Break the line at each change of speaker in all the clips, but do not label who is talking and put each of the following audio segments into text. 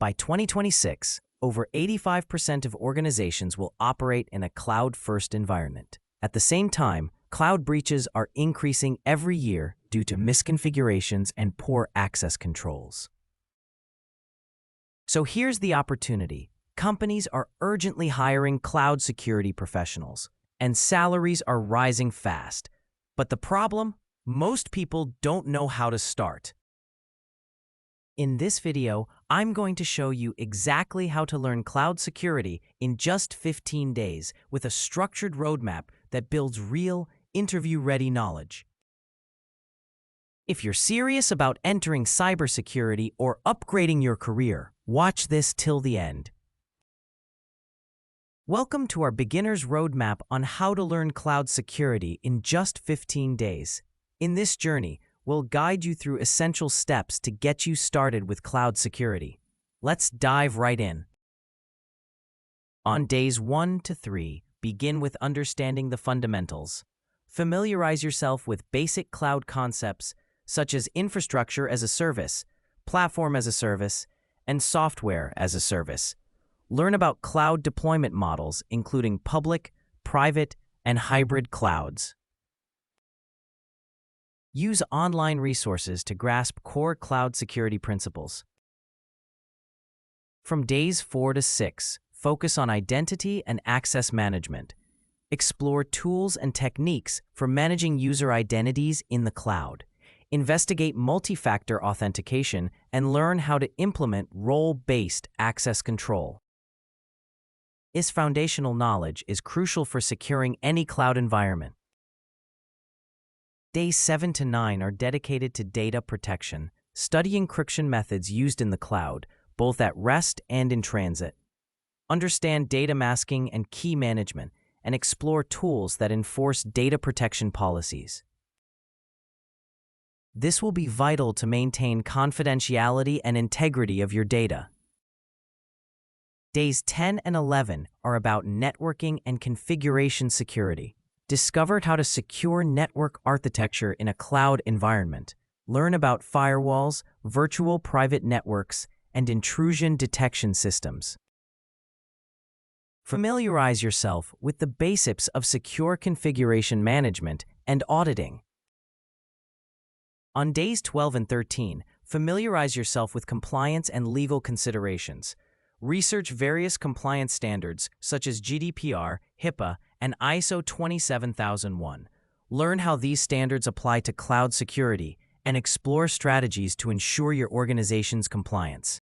By 2026, over 85% of organizations will operate in a cloud-first environment. At the same time, cloud breaches are increasing every year due to misconfigurations and poor access controls. So here's the opportunity. Companies are urgently hiring cloud security professionals, and salaries are rising fast. But the problem? Most people don't know how to start. In this video, I'm going to show you exactly how to learn cloud security in just 15 days with a structured roadmap that builds real, interview-ready knowledge. If you're serious about entering cybersecurity or upgrading your career, watch this till the end. Welcome to our beginner's roadmap on how to learn cloud security in just 15 days. In this journey, we'll guide you through essential steps to get you started with cloud security. Let's dive right in. On days 1 to 3, begin with understanding the fundamentals. Familiarize yourself with basic cloud concepts such as infrastructure as a service, platform as a service, and software as a service. Learn about cloud deployment models, including public, private, and hybrid clouds. Use online resources to grasp core cloud security principles. From days 4 to 6, focus on identity and access management. Explore tools and techniques for managing user identities in the cloud. Investigate multi-factor authentication and learn how to implement role-based access control. This foundational knowledge is crucial for securing any cloud environment. Days 7 to 9 are dedicated to data protection. Study encryption methods used in the cloud, both at rest and in transit. Understand data masking and key management, and explore tools that enforce data protection policies. This will be vital to maintain confidentiality and integrity of your data. Days 10 and 11 are about networking and configuration security. Discover how to secure network architecture in a cloud environment. Learn about firewalls, virtual private networks, and intrusion detection systems. Familiarize yourself with the basics of secure configuration management and auditing. On days 12 and 13, familiarize yourself with compliance and legal considerations. Research various compliance standards such as GDPR, HIPAA, and ISO 27001. Learn how these standards apply to cloud security and explore strategies to ensure your organization's compliance.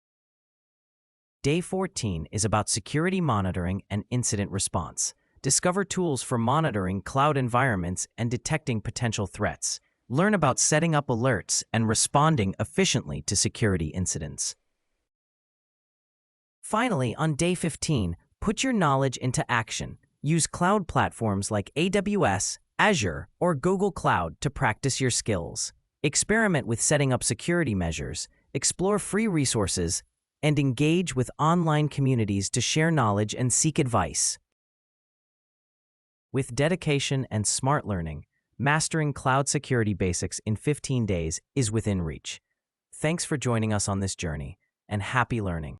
Day 14 is about security monitoring and incident response. Discover tools for monitoring cloud environments and detecting potential threats. Learn about setting up alerts and responding efficiently to security incidents. Finally, on day 15, put your knowledge into action. Use cloud platforms like AWS, Azure, or Google Cloud to practice your skills. Experiment with setting up security measures, explore free resources, and engage with online communities to share knowledge and seek advice. With dedication and smart learning, mastering cloud security basics in 15 days is within reach. Thanks for joining us on this journey, and happy learning.